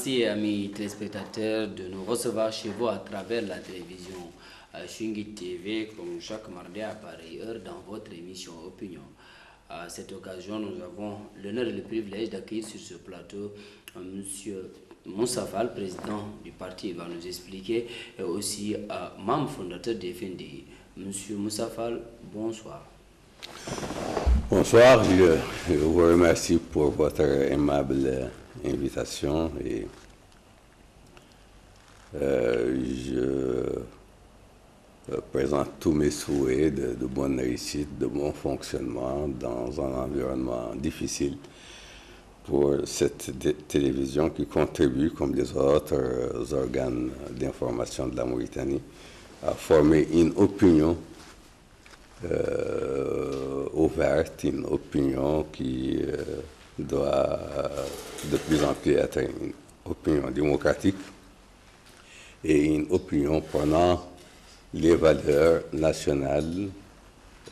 Merci, amis téléspectateurs, de nous recevoir chez vous à travers la télévision Chungui TV, comme chaque mardi à pareille heure, dans votre émission Opinion. À cette occasion, nous avons l'honneur et le privilège d'accueillir sur ce plateau M. Moussa Fall, président du parti, il va nous expliquer, et aussi membre fondateur de FNDI. M. Moussa Fall, bonsoir. Bonsoir, je vous remercie pour votre aimable invitation et je présente tous mes souhaits de bonne réussite, de bon fonctionnement dans un environnement difficile pour cette télévision qui contribue, comme les autres organes d'information de la Mauritanie, à former une opinion ouverte, une opinion qui doit de plus en plus être une opinion démocratique et une opinion prenant les valeurs nationales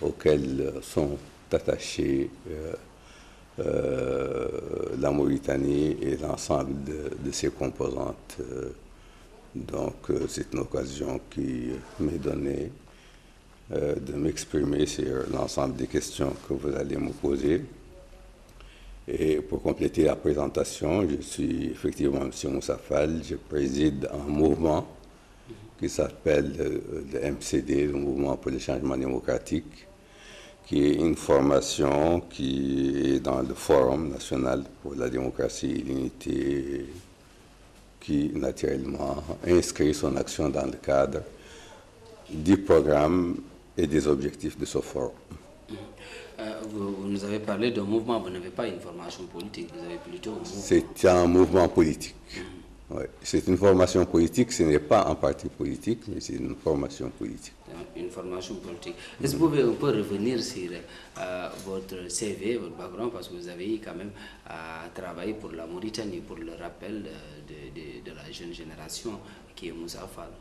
auxquelles sont attachées la Mauritanie et l'ensemble de ses composantes. Donc c'est une occasion qui m'est donnée de m'exprimer sur l'ensemble des questions que vous allez me poser. Et pour compléter la présentation, je suis effectivement M. Moussa Fall, je préside un mouvement qui s'appelle le MCD, le Mouvement pour le Changement Démocratique, qui est une formation qui est dans le Forum national pour la démocratie et l'unité, qui naturellement inscrit son action dans le cadre du programme et des objectifs de ce forum. Vous nous avez parlé d'un mouvement, vous n'avez pas une formation politique, vous avez plutôt un mouvement. C'est un mouvement politique. Ouais. C'est une formation politique, ce n'est pas un parti politique, mais c'est une formation politique. Une formation politique. Est-ce que vous pouvez un peu revenir sur votre CV, votre background, parce que vous avez quand même travaillé pour la Mauritanie, pour le rappel de la jeune génération qui est Moussa Fall.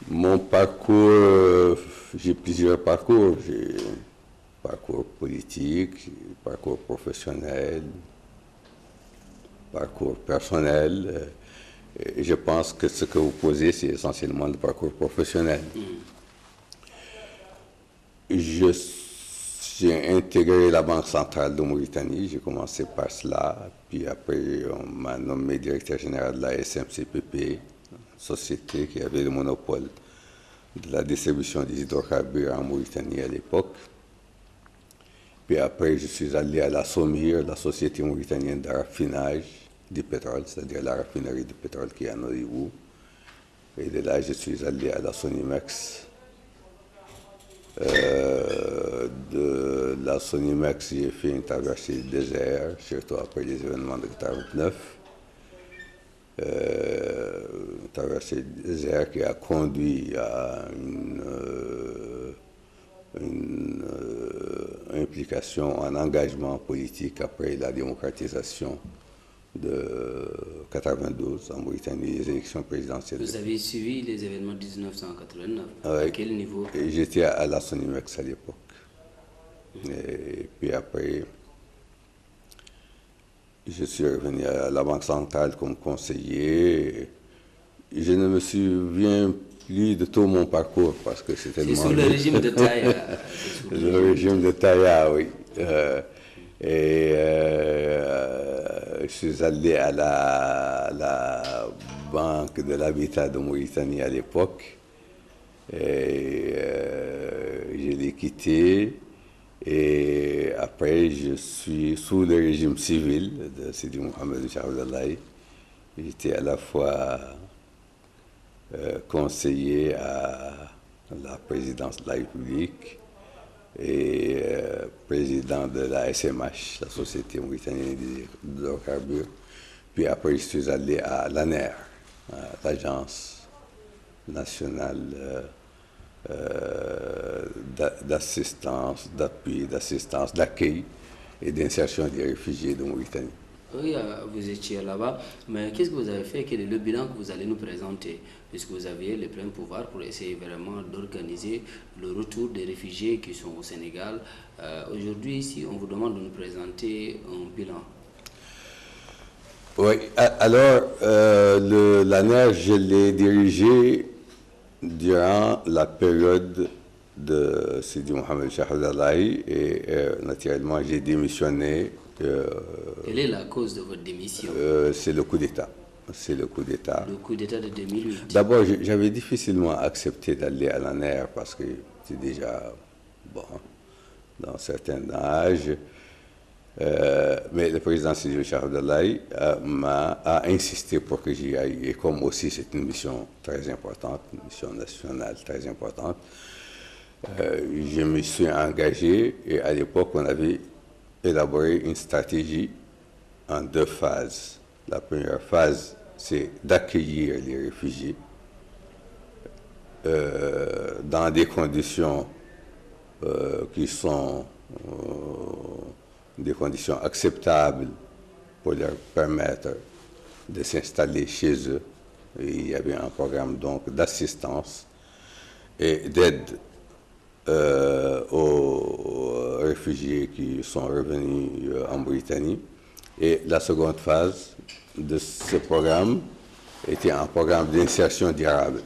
Mon parcours, j'ai plusieurs parcours. J'ai parcours politique, parcours professionnel, parcours personnel. Et je pense que ce que vous posez, c'est essentiellement le parcours professionnel. J'ai intégré la Banque centrale de Mauritanie, j'ai commencé par cela, puis après on m'a nommé directeur général de la SMCPP, société qui avait le monopole de la distribution des hydrocarbures en Mauritanie à l'époque. Puis après, je suis allé à la SOMIR, la Société mauritanienne de raffinage du pétrole, c'est-à-dire la raffinerie de pétrole qui est à Noribou. Et de là, je suis allé à la Sonimex. De la Sonimex, j'ai fait une traversée du désert, surtout après les événements de 1949. Traversée du désert qui a conduit à une implication, un engagement politique après la démocratisation de 92 en Mauritanie, les élections présidentielles. Vous avez suivi les événements de 1989. À quel niveau? J'étais à la Sonimex à l'époque. Et puis après, je suis revenu à la Banque centrale comme conseiller. Je ne me souviens plus de tout mon parcours parce que c'était tellement... C'est sous le régime de Taya. Le régime de Taya, oui. Je suis allé à la Banque de l'Habitat de Mauritanie à l'époque. Je l'ai quitté. Et après, je suis sous le régime civil de Sidi Mohamed Abdallahi. J'étais à la fois conseiller à la présidence de la République et président de la SMH, la Société mauritanienne des hydrocarbures. Puis après, je suis allé à l'ANER, l'Agence nationale d'assistance, d'appui, d'assistance, d'accueil et d'insertion des réfugiés de Mauritanie. Oui, vous étiez là-bas, mais qu'est-ce que vous avez fait? Quel est le bilan que vous allez nous présenter? Puisque vous aviez le plein pouvoir pour essayer vraiment d'organiser le retour des réfugiés qui sont au Sénégal. Aujourd'hui, ici, on vous demande de nous présenter un bilan. Oui, alors l'ANER, je l'ai dirigé durant la période de Sidi Mohamed Shah Abdallahi et naturellement j'ai démissionné. Quelle est la cause de votre démission? C'est le coup d'État. C'est le coup d'État. Le coup d'État de 2008. D'abord, j'avais difficilement accepté d'aller à l'ANER parce que j'étais déjà bon, dans un certain âge. Mais le président Sidi Shah Abdallahi a insisté pour que j'y aille. Et comme aussi c'est une mission très importante, une mission nationale très importante, je me suis engagé et à l'époque on avait élaboré une stratégie en 2 phases. La première phase, c'est d'accueillir les réfugiés dans des conditions qui sont des conditions acceptables pour leur permettre de s'installer chez eux. Et il y avait un programme donc d'assistance et d'aide aux réfugiés qui sont revenus en Mauritanie. Et la seconde phase de ce programme était un programme d'insertion durable.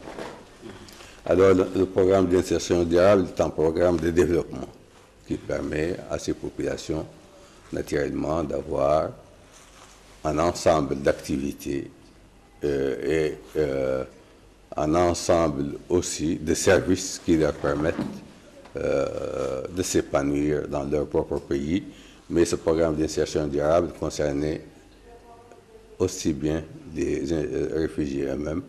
Alors, le programme d'insertion durable est un programme de développement qui permet à ces populations, naturellement, d'avoir un ensemble d'activités et un ensemble aussi de services qui leur permettent de s'épanouir dans leur propre pays. Mais ce programme d'insertion durable concernait aussi bien les réfugiés eux-mêmes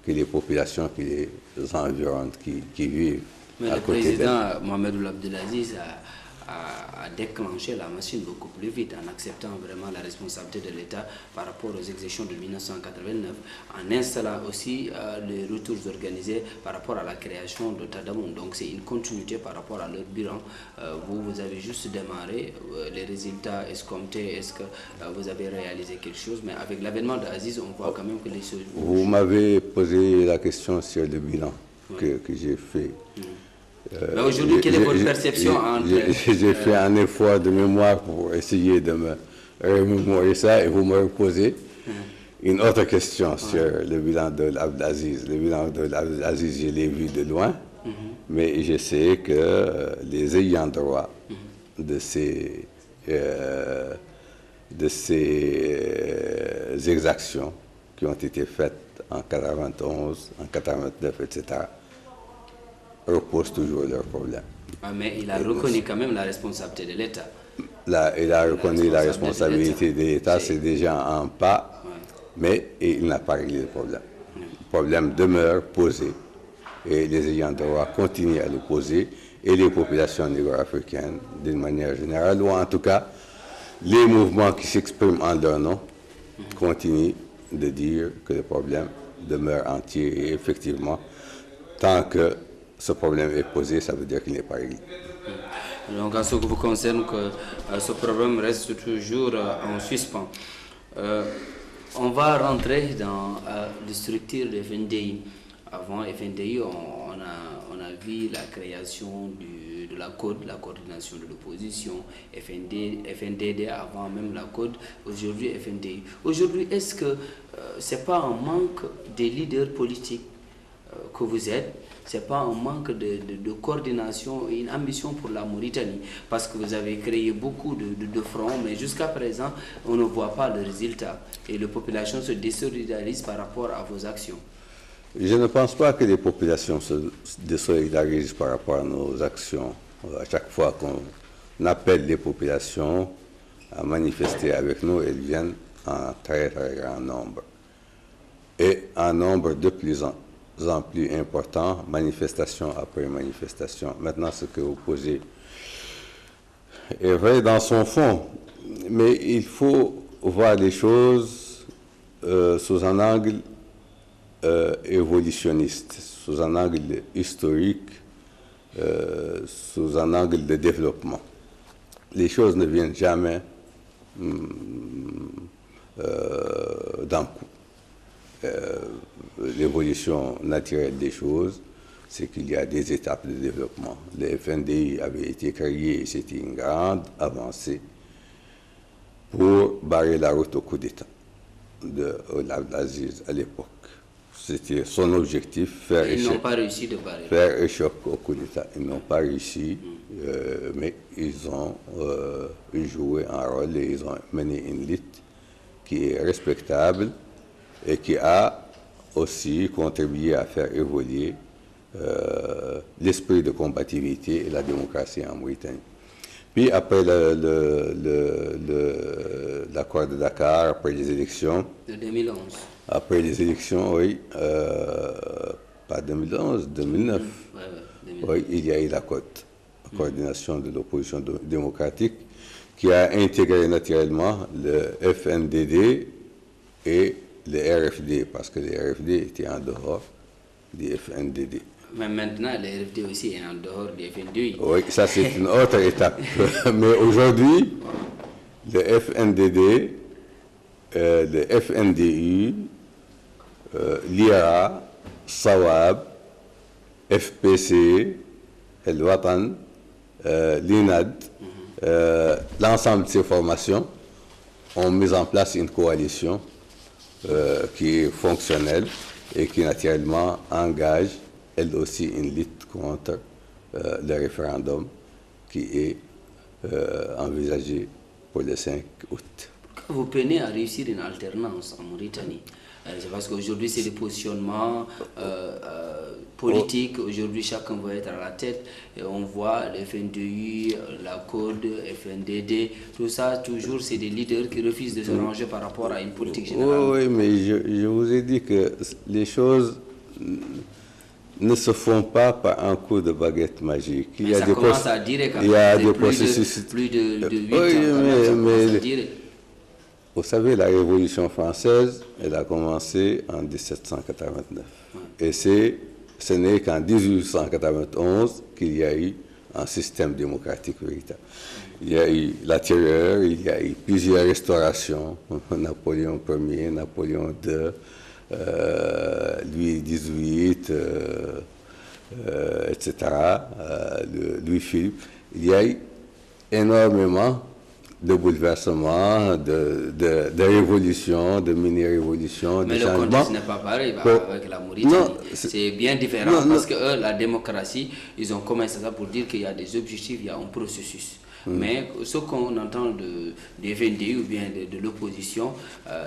que les populations qui les environnent, qui vivent Mais à le côté d'elles. président Mohamed Abdelaziz a déclenché la machine beaucoup plus vite en acceptant vraiment la responsabilité de l'État par rapport aux élections de 1989, en installant aussi les retours organisés par rapport à la création de Tadamoun. Donc c'est une continuité par rapport à leur bilan. Vous avez juste démarré, les résultats escomptés, est-ce que vous avez réalisé quelque chose? Mais avec l'avènement d'Aziz, on voit quand même que les choses... Vous m'avez posé la question sur le bilan que j'ai fait. Mais aujourd'hui, quelle est votre perception entre... J'ai fait un effort de mémoire pour essayer de me remémorer ça et vous me reposez une autre question sur le bilan de l'Abdelaziz. Le bilan de l'Abdelaziz, je l'ai vu de loin, mais je sais que les ayants droit de ces exactions qui ont été faites en 91, en 89, etc., reposent toujours leurs problèmes. Ah, mais il a reconnu quand même la responsabilité de l'État. Là, il a reconnu la responsabilité de l'État, c'est déjà un pas, mais il n'a pas réglé le problème. Le problème demeure posé et les ayants droit continuent à le poser et les populations négro-africaines d'une manière générale, ou en tout cas les mouvements qui s'expriment en leur nom, continuent de dire que le problème demeure entier et effectivement, tant que ce problème est posé, ça veut dire qu'il n'est pas réglé. Donc, en ce qui vous concerne, que ce problème reste toujours en suspens. On va rentrer dans les structures de FNDI. Avant FNDI, on a vu la création de la CODE, la coordination de l'opposition, FNDD avant même la CODE, aujourd'hui FNDI. Aujourd'hui, est-ce que ce n'est pas un manque des leaders politiques que vous êtes? Ce n'est pas un manque de coordination et une ambition pour la Mauritanie, parce que vous avez créé beaucoup de fronts, mais jusqu'à présent, on ne voit pas le résultat et la population se désolidarise par rapport à vos actions. Je ne pense pas que les populations se désolidarisent par rapport à nos actions. À chaque fois qu'on appelle les populations à manifester avec nous, elles viennent en très très grand nombre. Et en nombre de plus en plus important, manifestation après manifestation. Maintenant, ce que vous posez est vrai dans son fond, mais il faut voir les choses sous un angle évolutionniste, sous un angle historique, sous un angle de développement. Les choses ne viennent jamais d'un coup. L'évolution naturelle des choses, c'est qu'il y a des étapes de développement. Le FNDI avait été créé, c'était une grande avancée pour barrer la route au coup d'État. de Abdelaziz à l'époque. C'était son objectif, Ils n'ont pas réussi de barrer. Faire échec au coup d'État. Ils n'ont pas réussi, mais ils ont joué un rôle et ils ont mené une lutte qui est respectable et qui a aussi contribué à faire évoluer l'esprit de combativité et la démocratie en Mauritanie. Puis après l'accord de Dakar, après les élections... De 2011. Après les élections, oui, pas 2011, 2009. Oui, il y a eu la coordination de l'opposition démocratique, qui a intégré naturellement le FNDD et le RFD, parce que le RFD était en dehors du FNDD. Mais maintenant, le RFD aussi est en dehors du FNDI. Oui, ça c'est une autre étape. Mais aujourd'hui, le FNDD, le FNDU, l'IRA, SAWAB, FPC, El Watan, l'INAD, l'ensemble de ces formations ont mis en place une coalition qui est fonctionnelle et qui naturellement engage elle aussi une lutte contre le référendum qui est envisagé pour le 5 août. Vous peinez à réussir une alternance en Mauritanie. C'est parce qu'aujourd'hui, c'est des positionnements politiques. Aujourd'hui, chacun va être à la tête. Et on voit le FNDU, la CODE, FNDD, tout ça, toujours, c'est des leaders qui refusent de se ranger par rapport à une politique générale. Oui, mais je vous ai dit que les choses ne se font pas par un coup de baguette magique. Mais ça commence à durer quand même. Il y a des processus. Plus de 8 ans, ça commence à durer. Vous savez, la Révolution française, elle a commencé en 1789. Et ce n'est qu'en 1891 qu'il y a eu un système démocratique véritable. Il y a eu la terreur, il y a eu plusieurs restaurations, Napoléon Ier, Napoléon II, Louis XVIII, etc., Louis-Philippe. Il y a eu énormément de bouleversements, de révolutions, de mini-révolutions, de changements. Mais le contexte n'est pas pareil avec la Mauritanie. C'est bien différent parce que eux, la démocratie, ils ont commencé ça pour dire qu'il y a des objectifs, il y a un processus. Mais ce qu'on entend des FNDI ou bien de l'opposition,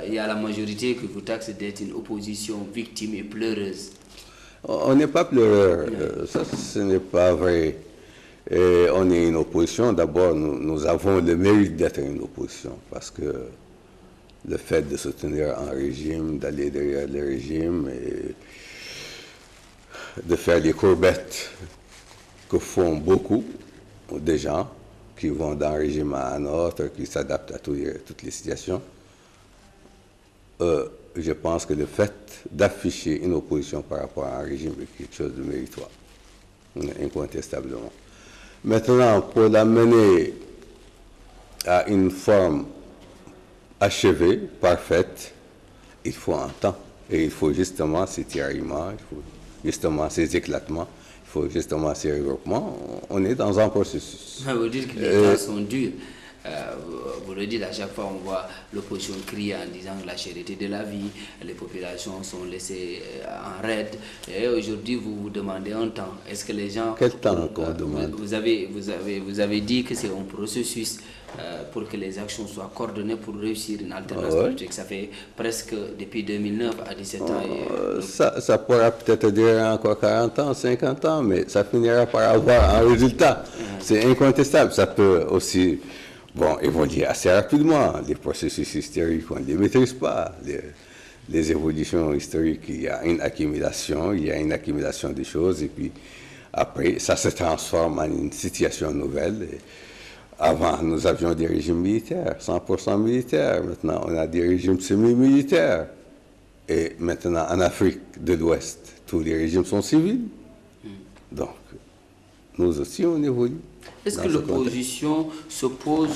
il y a la majorité que vous taxez d'être une opposition victime et pleureuse. On n'est pas pleureur, ça ce n'est pas vrai. Et on est une opposition. D'abord, nous avons le mérite d'être une opposition parce que le fait de soutenir un régime, d'aller derrière le régime et de faire les courbettes que font beaucoup de gens qui vont d'un régime à un autre, qui s'adaptent à toutes les situations, je pense que le fait d'afficher une opposition par rapport à un régime est quelque chose de méritoire, incontestablement. Maintenant, pour l'amener à une forme achevée, parfaite, il faut un temps. Et il faut justement ces tiraillements, il faut justement ces éclatements, il faut justement ces regroupements. On est dans un processus. Vous dites que les temps sont durs. Vous le dites à chaque fois, on voit l'opposition crier en disant la cherté de la vie, les populations sont laissées en raid. Et aujourd'hui, vous vous demandez un temps. Est-ce que les gens... Quel temps qu'on demande? Vous avez dit que c'est un processus pour que les actions soient coordonnées pour réussir une alternance politique. Ça fait presque depuis 2009 à 17 ans. Ça pourra peut-être durer encore 40 ans, 50 ans, mais ça finira par avoir un résultat. C'est incontestable. Ça peut aussi... évoluer assez rapidement. Les processus historiques, on ne les maîtrise pas. Les évolutions historiques, il y a une accumulation des choses, et puis après, ça se transforme en une situation nouvelle. Et avant, nous avions des régimes militaires, 100% militaires. Maintenant, on a des régimes semi-militaires. Et maintenant, en Afrique de l'Ouest, tous les régimes sont civils. Donc, nous aussi, on évolue. Est-ce que l'opposition s'oppose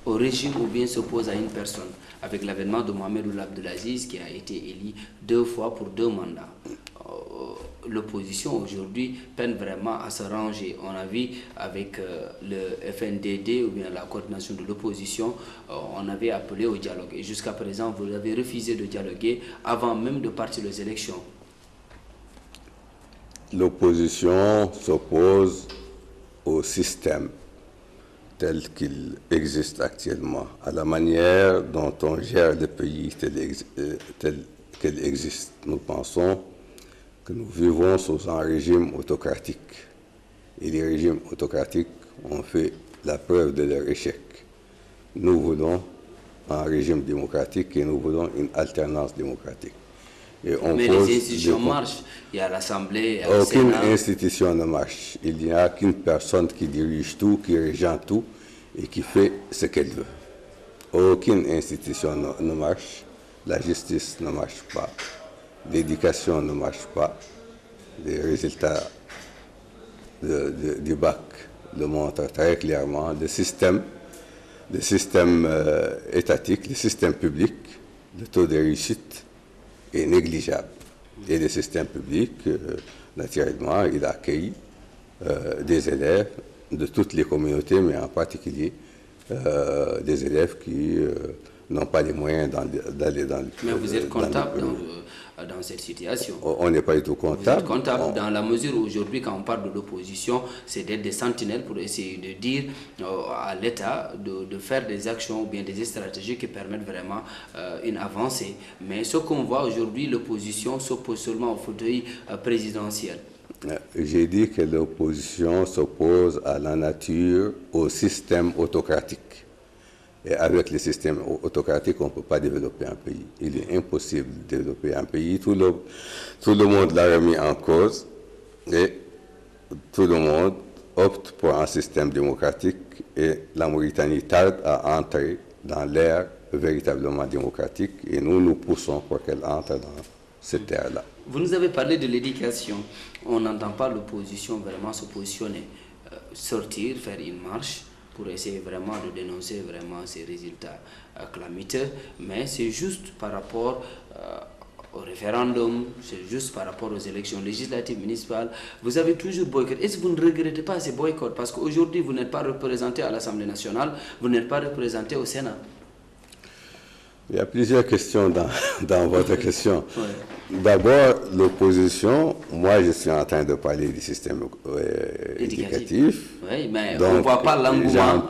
au régime ou bien s'oppose à une personne? Avec l'avènement de Mohamed Ould Abdelaziz qui a été élu 2 fois pour 2 mandats. l'opposition aujourd'hui peine vraiment à se ranger. On a vu avec le FNDD ou bien la coordination de l'opposition, on avait appelé au dialogue. Et jusqu'à présent, vous avez refusé de dialoguer avant même de partir aux élections. L'opposition s'oppose au système tel qu'il existe actuellement, à la manière dont on gère le pays tel qu'elle existe. Nous pensons que nous vivons sous un régime autocratique. Et les régimes autocratiques ont fait la preuve de leur échec. Nous voulons un régime démocratique et nous voulons une alternance démocratique. Et mais les institutions marchent. Il y a l'Assemblée, aucune institution ne marche. Il n'y a qu'une personne qui dirige tout, qui régente tout et qui fait ce qu'elle veut. Aucune institution ne marche. La justice ne marche pas. L'éducation ne marche pas. Les résultats du bac le montrent très clairement. Le système étatique, le système public, le taux de réussite est négligeable. Et le système public, naturellement, il accueille des élèves de toutes les communautés, mais en particulier des élèves qui n'ont pas les moyens d'aller dans le... Mais vous êtes comptable dans cette situation. On n'est pas du tout comptable. Vous êtes comptable dans la mesure où aujourd'hui, quand on parle de l'opposition, c'est d'être des sentinelles pour essayer de dire à l'État de faire des actions ou bien des stratégies qui permettent vraiment une avancée. Mais ce qu'on voit aujourd'hui, l'opposition s'oppose seulement au fauteuil présidentiel. J'ai dit que l'opposition s'oppose à la nature, au système autocratique. Et avec le système autocratique, on ne peut pas développer un pays. Il est impossible de développer un pays. Tout le monde l'a remis en cause et tout le monde opte pour un système démocratique et la Mauritanie tarde à entrer dans l'ère véritablement démocratique et nous poussons pour qu'elle entre dans cette ère-là. Vous nous avez parlé de l'éducation. On n'entend pas l'opposition vraiment se positionner, sortir, faire une marche pour essayer vraiment de dénoncer vraiment ces résultats calamiteux, mais c'est juste par rapport au référendum, c'est juste par rapport aux élections législatives, municipales. Vous avez toujours boycotté. Est-ce que vous ne regrettez pas ces boycotts? Parce qu'aujourd'hui, vous n'êtes pas représenté à l'Assemblée nationale, vous n'êtes pas représenté au Sénat. Il y a plusieurs questions dans votre question. Ouais. D'abord, l'opposition, moi je suis en train de parler du système éducatif. Oui, mais donc, on ne voit pas l'engouement.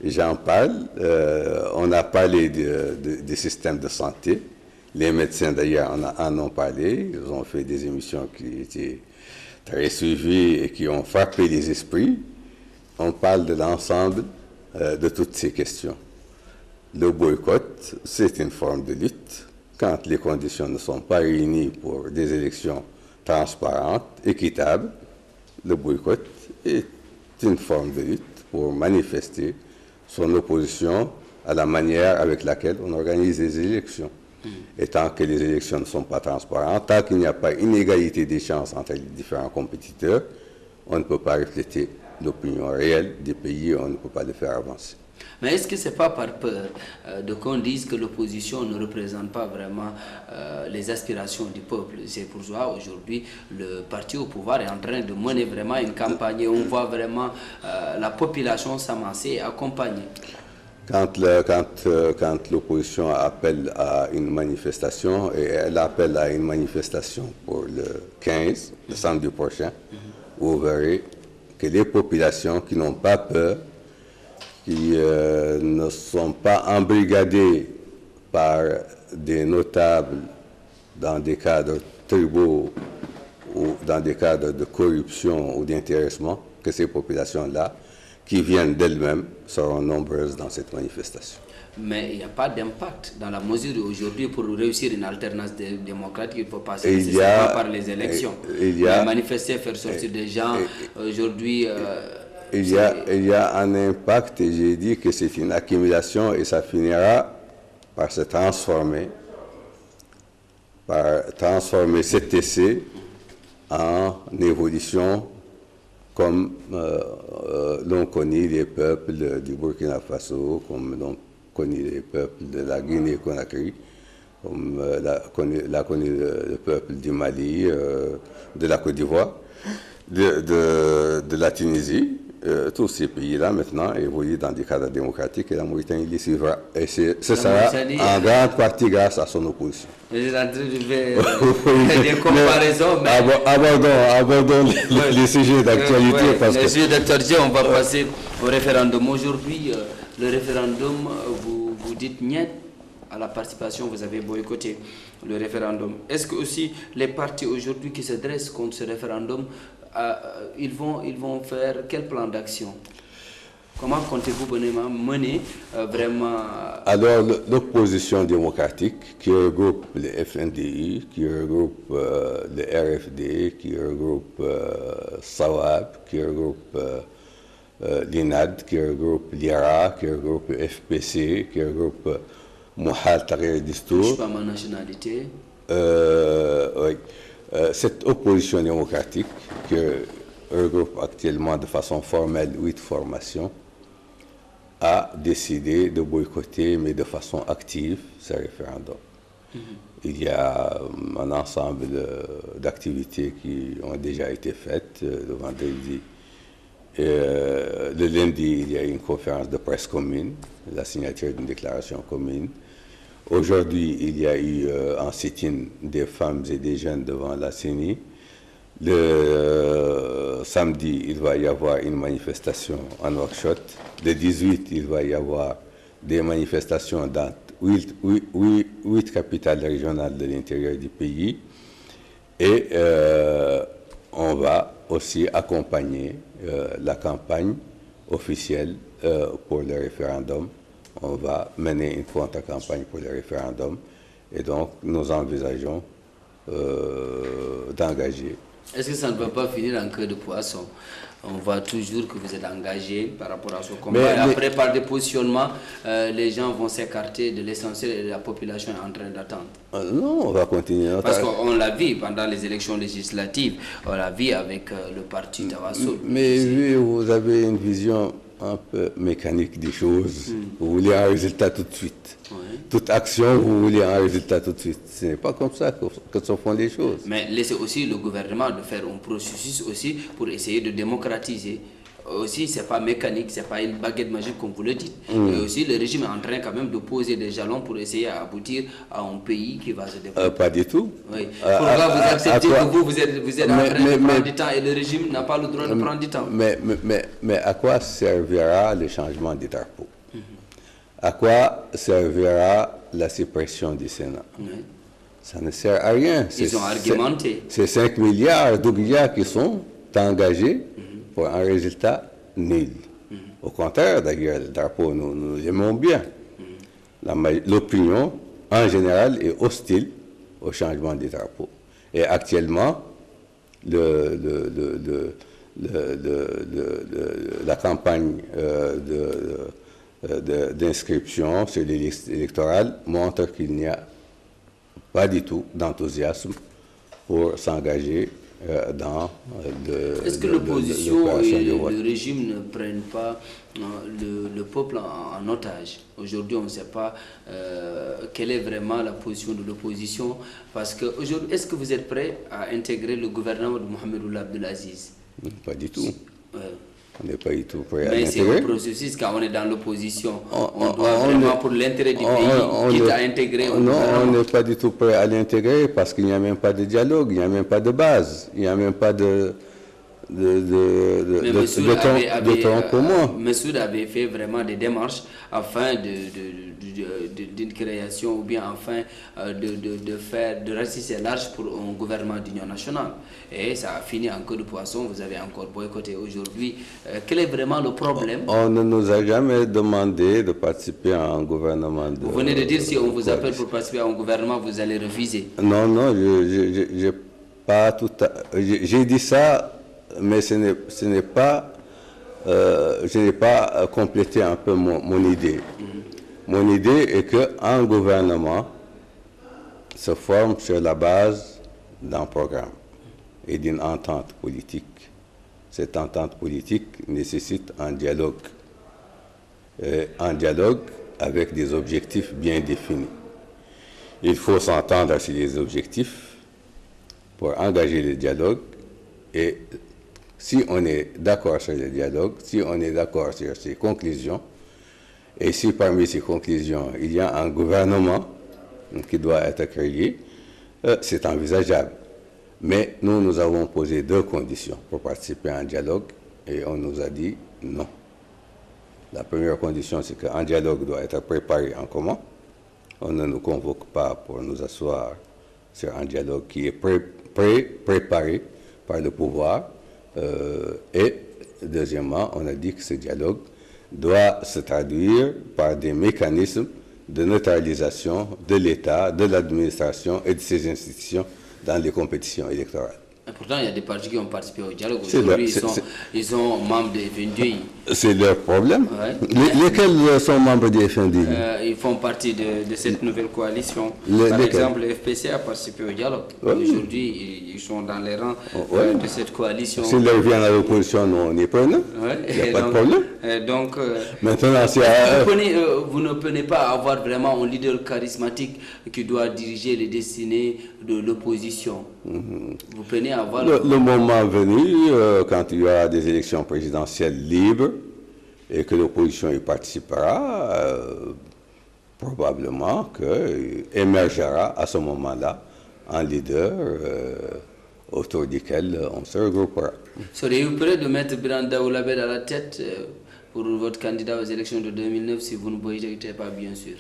J'en parle. On a parlé du système de santé. Les médecins d'ailleurs en ont parlé. Ils ont fait des émissions qui étaient très suivies et qui ont frappé les esprits. On parle de l'ensemble de toutes ces questions. Le boycott, c'est une forme de lutte. Quand les conditions ne sont pas réunies pour des élections transparentes, équitables, le boycott est une forme de lutte pour manifester son opposition à la manière avec laquelle on organise les élections. Et tant que les élections ne sont pas transparentes, tant qu'il n'y a pas une égalité des chances entre les différents compétiteurs, on ne peut pas refléter l'opinion réelle des pays, on ne peut pas les faire avancer. Mais est-ce que ce n'est pas par peur de qu'on dise que l'opposition ne représente pas vraiment les aspirations du peuple? C'est pour ça aujourd'hui le parti au pouvoir est en train de mener vraiment une campagne et on voit vraiment la population s'amasser et accompagner. Quand l'opposition appelle à une manifestation, et elle appelle à une manifestation pour le 15, le samedi prochain, vous verrez que les populations qui n'ont pas peur, qui ne sont pas embrigadés par des notables dans des cadres tribaux ou dans des cadres de corruption ou d'intéressement, que ces populations-là, qui viennent d'elles-mêmes, seront nombreuses dans cette manifestation. Mais il n'y a pas d'impact dans la mesure où aujourd'hui, pour réussir une alternance démocratique, il faut passer nécessairement par les élections. Mais manifester, faire sortir des gens, aujourd'hui... Il y a un impact et j'ai dit que c'est une accumulation et ça finira par se transformer, cet essai en évolution comme l'on connaît les peuples du Burkina Faso, comme l'on connaît les peuples de la Guinée-Conakry, comme l'a connu le peuple du Mali, de la Côte d'Ivoire, de la Tunisie. Tous ces pays-là, maintenant, évoluent dans des cadres démocratiques et la Mauritanie les suivra. Et ce sera en grande partie grâce à son opposition. Vous êtes en train de faire des comparaisons. Abordons les sujets d'actualité. Les sujets d'actualité, on va passer au référendum. Aujourd'hui, le référendum, vous dites niet à la participation, vous avez boycotté le référendum. Est-ce que aussi les partis aujourd'hui qui se dressent contre ce référendum, ils vont faire quel plan d'action? Comment comptez-vous mener vraiment... Alors, l'opposition démocratique qui regroupe le FNDI, qui regroupe le RFD, qui regroupe SAWAB, qui regroupe l'INAD, qui regroupe l'IRA, qui regroupe le FPC, qui regroupe Mouhal Tahrir Distour. Je ne sais pas ma nationalité. Oui. Cette opposition démocratique qui regroupe actuellement de façon formelle 8 formations a décidé de boycotter, mais de façon active, ce référendum. Il y a un ensemble d'activités qui ont déjà été faites le vendredi. Le lundi, il y a eu une conférence de presse commune, la signature d'une déclaration commune. Aujourd'hui, il y a eu un sit-in des femmes et des jeunes devant la CENI. Le samedi, il va y avoir une manifestation en Nouakchott. Le 18, il va y avoir des manifestations dans 8 capitales régionales de l'intérieur du pays. Et on va aussi accompagner la campagne officielle pour le référendum. On va mener une contre-campagne pour le référendum. Et donc, nous envisageons d'engager. Est-ce que ça ne va pas finir en queue de poisson? On voit toujours que vous êtes engagé par rapport à ce combat. Et après, par des positionnements, les gens vont s'écarter de l'essentiel et la population est en train d'attendre. Non, on va continuer. Parce qu'on l'a vu pendant les élections législatives, on l'a vu avec le parti Tawasso. Mais vous avez une vision un peu mécanique des choses. Vous voulez un résultat tout de suite. Oui. Toute action, vous voulez un résultat tout de suite. Ce n'est pas comme ça que se font les choses. Mais laissez aussi le gouvernement de faire un processus aussi pour essayer de démocratiser. Aussi, ce n'est pas mécanique, ce n'est pas une baguette magique comme vous le dites. Et aussi, le régime est en train quand même de poser des jalons pour essayer d'aboutir à un pays qui va se développer. Pas du tout. Oui. Pourquoi vous acceptez que vous êtes en train de prendre du temps et le régime n'a pas le droit de prendre du temps? Mais à quoi servira le changement des drapeaux? À quoi servira la suppression du Sénat? Ça ne sert à rien. Ils ont argumenté. C'est 5 milliards d'oubliats qui sont engagés pour un résultat nul. Au contraire, d'ailleurs, le drapeau, nous l'aimons bien. L'opinion, en général, est hostile au changement des drapeaux. Et actuellement, la campagne d'inscription sur les listes électorales montre qu'il n'y a pas du tout d'enthousiasme pour s'engager dans Est-ce que l'opposition et le régime ne prennent pas le peuple en otage? Aujourd'hui, on ne sait pas quelle est vraiment la position de l'opposition. Parce que aujourd'hui, est-ce que vous êtes prêt à intégrer le gouvernement de Mohamed Ould Abdelaziz? Pas du tout. On n'est pas du tout prêt à l'intégrer. Mais c'est un processus, quand on est dans l'opposition, on doit vraiment, pour l'intérêt du pays, quitte à intégrer au gouvernement. On n'est pas du tout prêt à l'intégrer parce qu'il n'y a même pas de dialogue, il n'y a même pas de base, il n'y a même pas de temps commun. Messoud avait fait vraiment des démarches afin d'une création ou bien afin de ratisser large pour un gouvernement d'union nationale. Et ça a fini en queue de poisson, vous avez encore boycotté aujourd'hui. Quel est vraiment le problème? On ne nous a jamais demandé de participer à un gouvernement. Vous venez de dire si on vous appelle pour participer à un gouvernement, vous allez refuser. Non, j'ai dit ça, mais ce n'est pas, je n'ai pas complété un peu mon idée. Mon idée est qu'un gouvernement se forme sur la base d'un programme et d'une entente politique. Cette entente politique nécessite un dialogue avec des objectifs bien définis. Il faut s'entendre sur les objectifs pour engager le dialogue. Et si on est d'accord sur le dialogue, si on est d'accord sur ses conclusions, et si parmi ces conclusions, il y a un gouvernement qui doit être créé, c'est envisageable. Mais nous avons posé 2 conditions pour participer à un dialogue et on nous a dit non. La première condition, c'est qu'un dialogue doit être préparé en commun. On ne nous convoque pas pour nous asseoir sur un dialogue qui est préparé par le pouvoir. Et deuxièmement, on a dit que ce dialogue doit se traduire par des mécanismes de neutralisation de l'État, de l'administration et de ses institutions dans les compétitions électorales. Et pourtant, il y a des partis qui ont participé au dialogue. Aujourd'hui, ils sont membres des FNDI. C'est leur problème. Ouais. Lesquels sont membres des FNDI? Ils font partie de cette nouvelle coalition. Par lesquels? exemple, le FPC a participé au dialogue. Aujourd'hui, ils sont dans les rangs de cette coalition. S'ils reviennent à l'opposition, nous, on est prenants. Il n'y a pas de problème. Donc, maintenant, vous ne prenez pas à avoir vraiment un leader charismatique qui doit diriger les destinées de l'opposition. Vous prenez à avoir... Le moment venu, quand il y aura des élections présidentielles libres et que l'opposition y participera, probablement qu'émergera à ce moment-là un leader autour duquel on se regroupera. Seriez-vous prêt de mettre Biranda Oulabed à la tête pour votre candidat aux élections de 2009 si vous ne boycottez pas, bien sûr?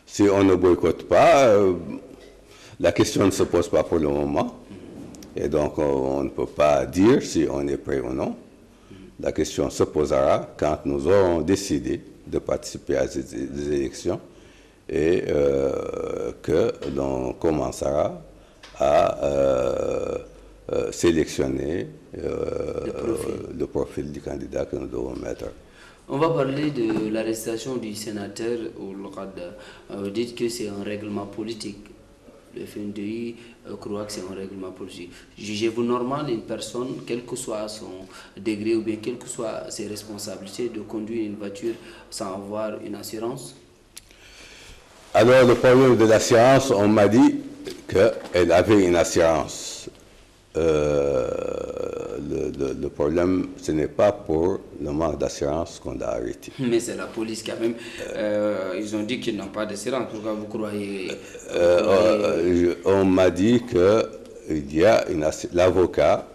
Si on ne boycotte pas, la question ne se pose pas pour le moment. Et donc, on ne peut pas dire si on est prêt ou non. La question se posera quand nous aurons décidé de participer à ces élections et que l'on commencera à sélectionner le profil du candidat que nous devons mettre. On va parler de l'arrestation du sénateur Ould Ghada. Vous dites que c'est un règlement politique. Le FNDI croit que c'est un règlement politique. Jugez-vous normal une personne, quel que soit son degré ou bien quelles que soient ses responsabilités, de conduire une voiture sans avoir une assurance? Alors, le problème de l'assurance, on m'a dit qu'elle avait une assurance. Le problème, ce n'est pas pour le manque d'assurance qu'on l'a arrêté. Mais c'est la police quand même. Ils ont dit qu'ils n'ont pas d'assurance. Pourquoi vous croyez on m'a dit qu'il y a l'avocat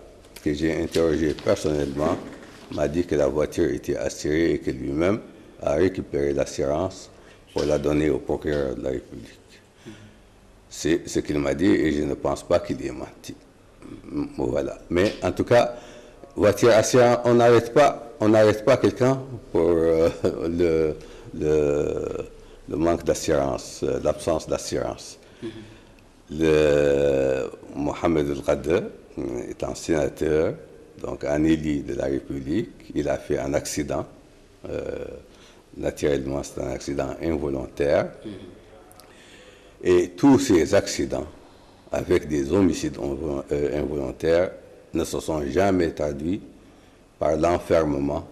que j'ai interrogé personnellement m'a dit que la voiture était assurée et que lui-même a récupéré l'assurance pour la donner au procureur de la République. C'est ce qu'il m'a dit et je ne pense pas qu'il ait menti. Voilà. Mais en tout cas, voiture assurance, on n'arrête pas quelqu'un pour le manque d'assurance, l'absence d'assurance. Mohamed Ould Ghada est un sénateur, donc un élu de la République. Il a fait un accident. Naturellement, c'est un accident involontaire. Et tous ces accidents avec des homicides involontaires ne se sont jamais traduits par l'enfermement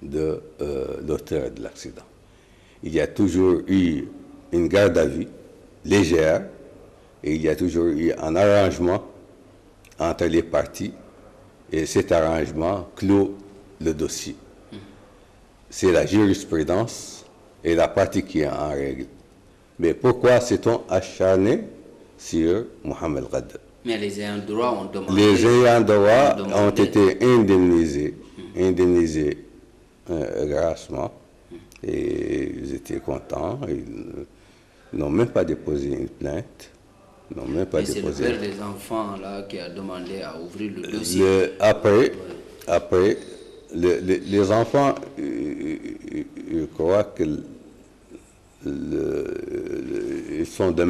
de l'auteur de l'accident. Il y a toujours eu une garde à vue légère et il y a toujours eu un arrangement entre les parties et cet arrangement clôt le dossier. C'est la jurisprudence et la partie qui est en règle. Mais pourquoi s'est-on acharné sur Mohamed Ould Ghada? Mais les ayants droit ont demandé... Les ayants droit ont été indemnisés grassement et ils étaient contents. Ils n'ont même pas déposé une plainte. Mais c'est le père des enfants là, qui a demandé à ouvrir le dossier. Après, les enfants, je crois qu'ils sont de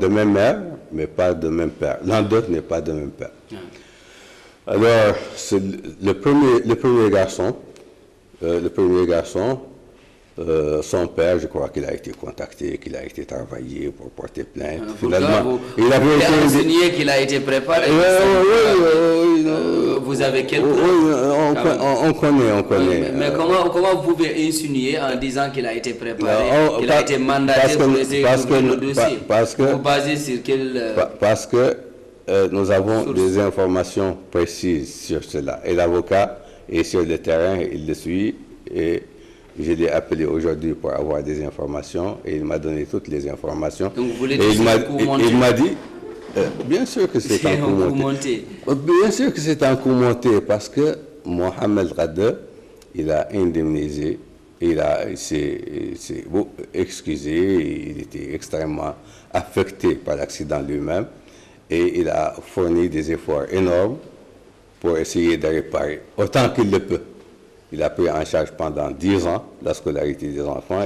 même mère, mais pas de même père. L'un d'eux n'est pas de même père. Alors, le premier garçon son père, je crois qu'il a été contacté, qu'il a été travaillé pour porter plainte. Finalement, il avait été insinué qu'il a été préparé. Vous avez quelques... on connaît. Mais comment vous pouvez insinuer en disant qu'il a été préparé, qu'il a été mandaté pour essayer d'ouvrir le dossier? Vous basez sur quel... Parce que nous avons des informations précises sur cela. Et l'avocat est sur le terrain, il le suit, et je l'ai appelé aujourd'hui pour avoir des informations, et il m'a donné toutes les informations. Donc vous voulez dire il m'a dit, bien sûr que c'est un coup monté. Bien sûr que c'est un coup monté, parce que Mohamed Ghadde, il a indemnisé, il s'est excusé, il était extrêmement affecté par l'accident lui-même, et il a fourni des efforts énormes pour essayer de réparer autant qu'il le peut. Il a pris en charge pendant 10 ans la scolarité des enfants.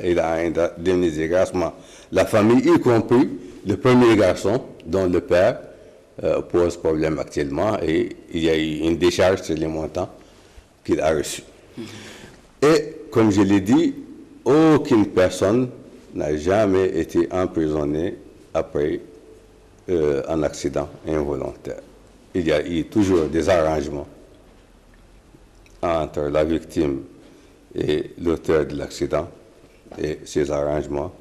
Il a indemnisé grassement la famille, y compris le premier garçon, dont le père pose problème actuellement. Et il y a eu une décharge sur les montants qu'il a reçus. Et comme je l'ai dit, aucune personne n'a jamais été emprisonnée après un accident involontaire. Il y a eu toujours des arrangements entre la victime et l'auteur de l'accident, et ces arrangements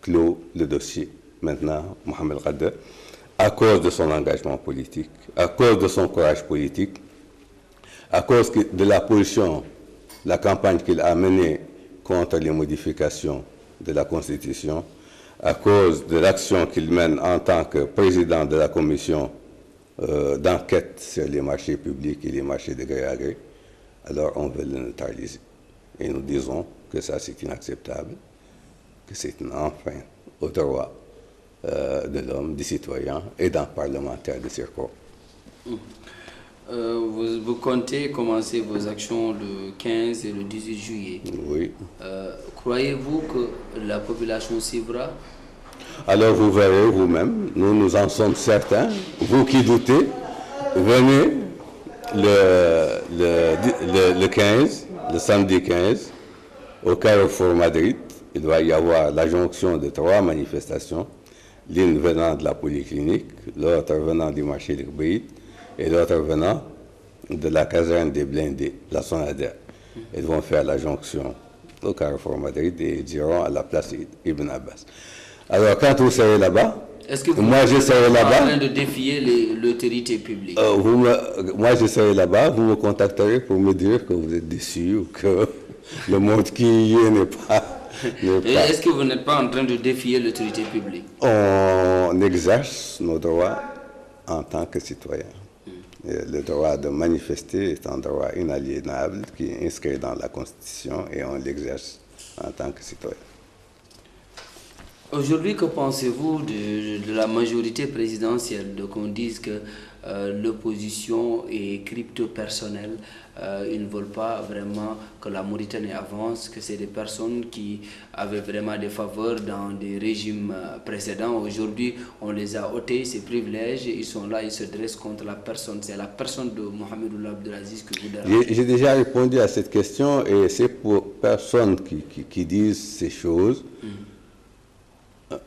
clôt le dossier. Maintenant, Mohamed Ghadde, à cause de son engagement politique, à cause de son courage politique, à cause de la position, la campagne qu'il a menée contre les modifications de la Constitution, à cause de l'action qu'il mène en tant que président de la commission d'enquête sur les marchés publics et les marchés de gré à gré, alors on veut le neutraliser. Et nous disons que ça c'est inacceptable, que c'est une enfreinte au droit de l'homme, du citoyen et d'un parlementaire de circo. Vous comptez commencer vos actions le 15 et le 18 juillet. Oui. Croyez-vous que la population suivra? Alors vous verrez vous-même, nous en sommes certains. Vous qui doutez, venez le 15, le samedi 15, au Carrefour Madrid. Il doit y avoir la jonction de 3 manifestations, l'une venant de la polyclinique, l'autre venant du marché de Kbeit et l'autre venant de la caserne des blindés, la Sonadère. Ils vont faire la jonction au Carrefour Madrid et ils iront à la place Ibn Abbas. Alors quand vous serez là-bas, est-ce que vous moi je serai là-bas, en train de défier l'autorité publique? Moi je serai là-bas, vous me contacterez pour me dire que vous êtes déçu ou que le monde qui y est n'est pas... Est-ce que vous n'êtes pas en train de défier l'autorité publique? On exerce nos droits en tant que citoyen. Le droit de manifester est un droit inaliénable qui est inscrit dans la Constitution et on l'exerce en tant que citoyen. Aujourd'hui, que pensez-vous de la majorité présidentielle? Donc on dit que l'opposition est crypto-personnelle, ils ne veulent pas vraiment que la Mauritanie avance, que c'est des personnes qui avaient vraiment des faveurs dans des régimes précédents. Aujourd'hui, on les a ôtés, ces privilèges, ils sont là, ils se dressent contre la personne. C'est la personne de Mohamed Ould Abdelaziz que vous dérangez. J'ai déjà répondu à cette question et c'est pour personnes qui disent ces choses.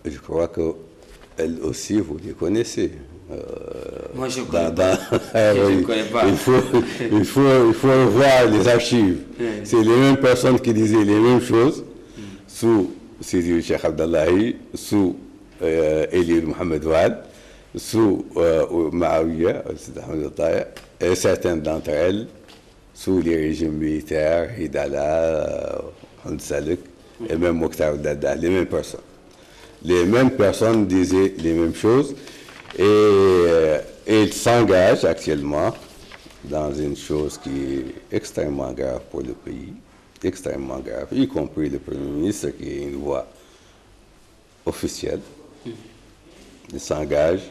Je crois qu'elles aussi, vous les connaissez. Moi, je ne connais pas. Je connais pas. Il faut voir les archives. C'est les mêmes personnes qui disaient les mêmes choses sous Sidi Cheikh Abdallahi, sous Elie Mohamed Ouad, sous Maawiya, et certaines d'entre elles sous les régimes militaires, Hidala, Hamd Salek, et même Mokhtar Dada, les mêmes personnes. Les mêmes personnes disaient les mêmes choses et ils s'engagent actuellement dans une chose qui est extrêmement grave pour le pays, extrêmement grave, y compris le Premier ministre qui est une voix officielle. Il s'engage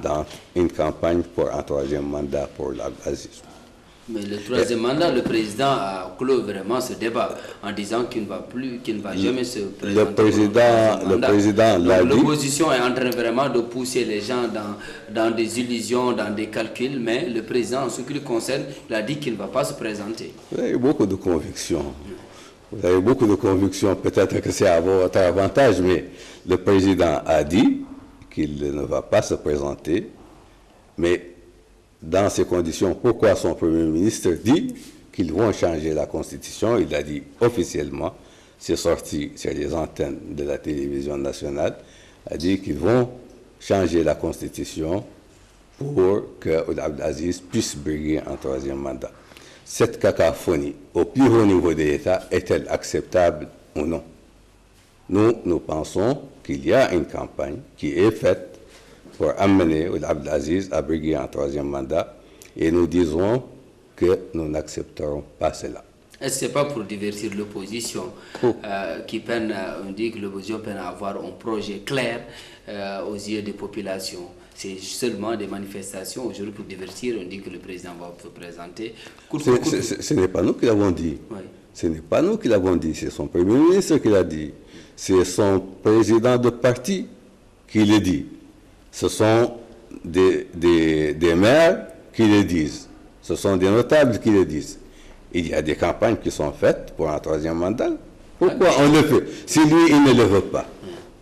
dans une campagne pour un 3e mandat pour l'Aziz. Mais le 3e mandat, le président a clos vraiment ce débat en disant qu'il ne va jamais se présenter. Le président l'a dit. L'opposition est en train vraiment de pousser les gens dans des illusions, dans des calculs, mais le président, en ce qui le concerne, il a dit qu'il ne va pas se présenter. Il y a beaucoup de convictions. Vous avez beaucoup de convictions, peut-être que c'est à votre avantage, mais le président a dit qu'il ne va pas se présenter. Mais dans ces conditions, pourquoi son Premier ministre dit qu'ils vont changer la Constitution? Il l'a dit officiellement, c'est sorti sur les antennes de la télévision nationale, a dit qu'ils vont changer la Constitution pour que Ould Abdel Aziz puisse briguer un troisième mandat. Cette cacophonie au plus haut niveau de l'État est-elle acceptable ou non? Nous pensons qu'il y a une campagne qui est faite pour amener Ould Abdel Aziz à briguer un troisième mandat et nous disons que nous n'accepterons pas cela. Est-ce que ce n'est pas pour divertir l'opposition qui peine, on dit que l'opposition peine à avoir un projet clair aux yeux des populations? C'est seulement des manifestations aujourd'hui pour divertir. On dit que le président va se présenter. Ce n'est pas nous qui l'avons dit. Oui. Ce n'est pas nous qui l'avons dit. C'est son Premier ministre qui l'a dit. C'est son président de parti qui le dit. Ce sont des maires qui le disent. Ce sont des notables qui le disent. Il y a des campagnes qui sont faites pour un troisième mandat. Pourquoi on le fait? Si lui, il ne le veut pas.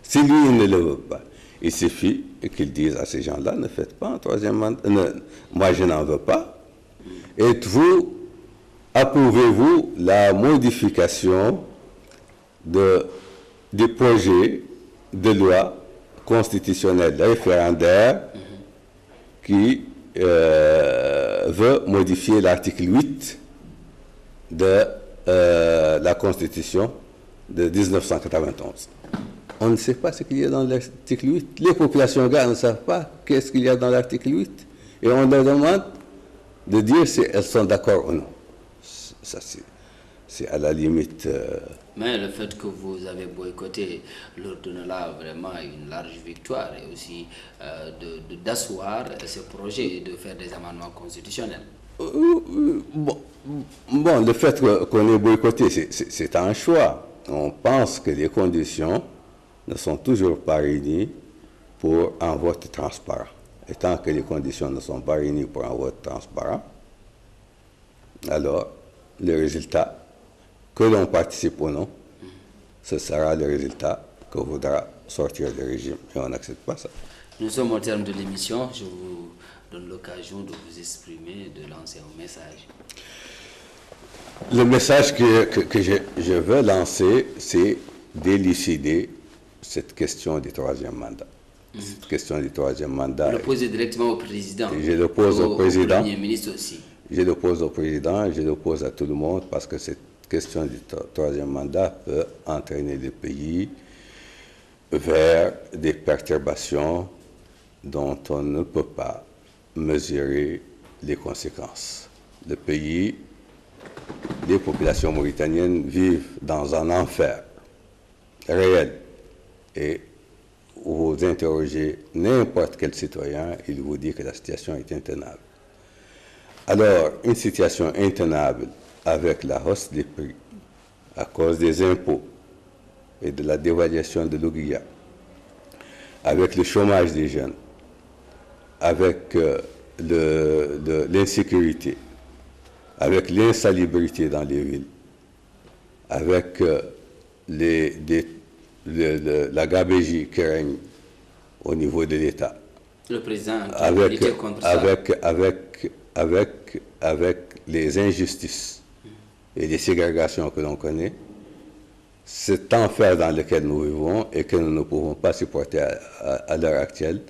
Si lui, il ne le veut pas. Il suffit qu'ils disent à ces gens-là, ne faites pas un troisième mandat. Moi, je n'en veux pas. Et vous, approuvez-vous la modification des projets de loi constitutionnelle référendaire qui veut modifier l'article 8 de la Constitution de 1991. On ne sait pas ce qu'il y a dans l'article 8. Les populations gars ne savent pas qu'est-ce qu'il y a dans l'article 8. Et on leur demande de dire si elles sont d'accord ou non. Ça, c'est à la limite... Mais le fait que vous avez boycotté leur donne là vraiment une large victoire et aussi d'asseoir ce projet et de faire des amendements constitutionnels. Bon, le fait qu'on ait boycotté, c'est un choix. On pense que les conditions ne sont toujours pas réunies pour un vote transparent. Et tant que les conditions ne sont pas réunies pour un vote transparent, alors le résultat, que l'on participe ou non, ce sera le résultat que voudra sortir du régime. Et on n'accepte pas ça. Nous sommes au terme de l'émission. Je vous donne l'occasion de vous exprimer, de lancer un message. Le message que je veux lancer, c'est d'élucider cette question du troisième mandat. Cette question du troisième mandat. Le poser directement au président. Je le pose au président. Au Premier ministre aussi. Je le pose au président, je le pose à tout le monde parce que cette question du troisième mandat peut entraîner le pays vers des perturbations dont on ne peut pas mesurer les conséquences. Le pays, les populations mauritaniennes vivent dans un enfer réel. Et vous interrogez n'importe quel citoyen, il vous dit que la situation est intenable. Alors, une situation intenable avec la hausse des prix à cause des impôts et de la dévaluation de l'ouguiya, avec le chômage des jeunes, avec l'insécurité, avec l'insalubrité dans les villes, avec la gabégie qui règne au niveau de l'État. Le président a lutté contre ça. Avec les injustices et les ségrégations que l'on connaît, cet enfer dans lequel nous vivons et que nous ne pouvons pas supporter à l'heure actuelle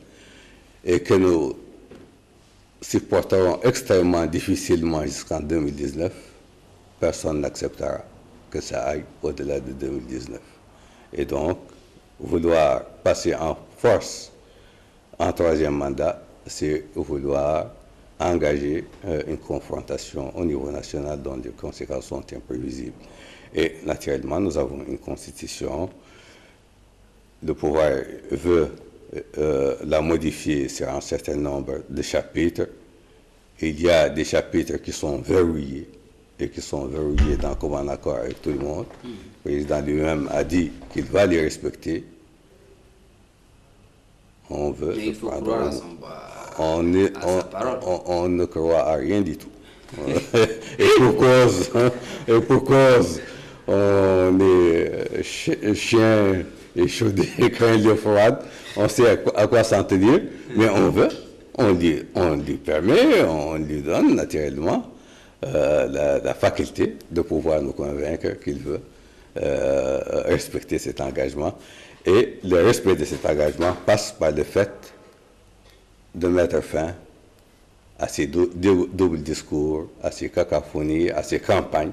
et que nous supporterons extrêmement difficilement jusqu'en 2019, personne n'acceptera que ça aille au-delà de 2019. Et donc, vouloir passer en force en troisième mandat, c'est vouloir engager une confrontation au niveau national dont les conséquences sont imprévisibles. Et naturellement, nous avons une constitution. Le pouvoir veut la modifier sur un certain nombre de chapitres. Il y a des chapitres qui sont verrouillés et qui sont verrouillés dans commun accord avec tout le monde. Le président lui-même a dit qu'il va les respecter. On veut... Mais il faut croire à son on ne croit à rien du tout. Et pour cause, on est chien échaudé, craint l'eau froide, on sait à quoi s'en tenir, mais on veut, on lui permet, on lui donne naturellement la faculté de pouvoir nous convaincre qu'il veut respecter cet engagement. Et le respect de cet engagement passe par le fait de mettre fin à ces doubles discours, à ces cacophonies, à ces campagnes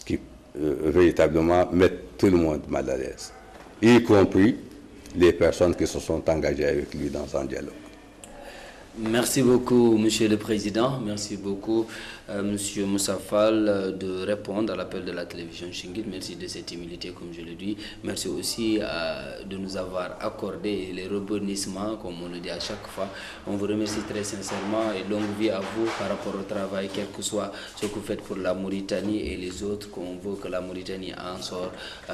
qui véritablement mettent tout le monde mal à l'aise, y compris les personnes qui se sont engagées avec lui dans un dialogue. Merci beaucoup, Monsieur le Président. Merci beaucoup, Monsieur Moussa Fall, de répondre à l'appel de la télévision Chinguit. Merci de cette humilité, comme je le dis. Merci aussi de nous avoir accordé les rebondissements, comme on le dit à chaque fois. On vous remercie très sincèrement et longue vie à vous par rapport au travail, quel que soit ce que vous faites pour la Mauritanie et les autres, qu'on veut que la Mauritanie en sorte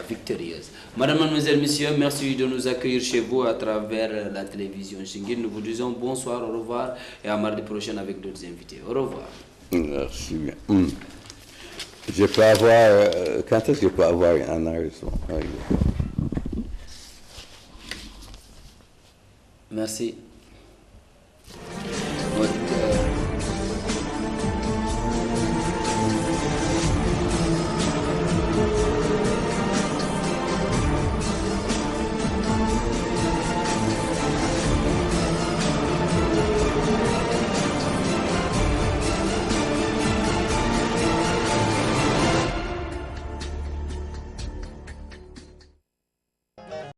victorieuse. Madame, mademoiselle, messieurs, merci de nous accueillir chez vous à travers la télévision Chinguit. Nous vous disons bonsoir, au revoir et à mardi prochain avec d'autres invités. Au revoir. Merci bien. Je peux avoir... quand est-ce que je peux avoir un enregistrement? Merci.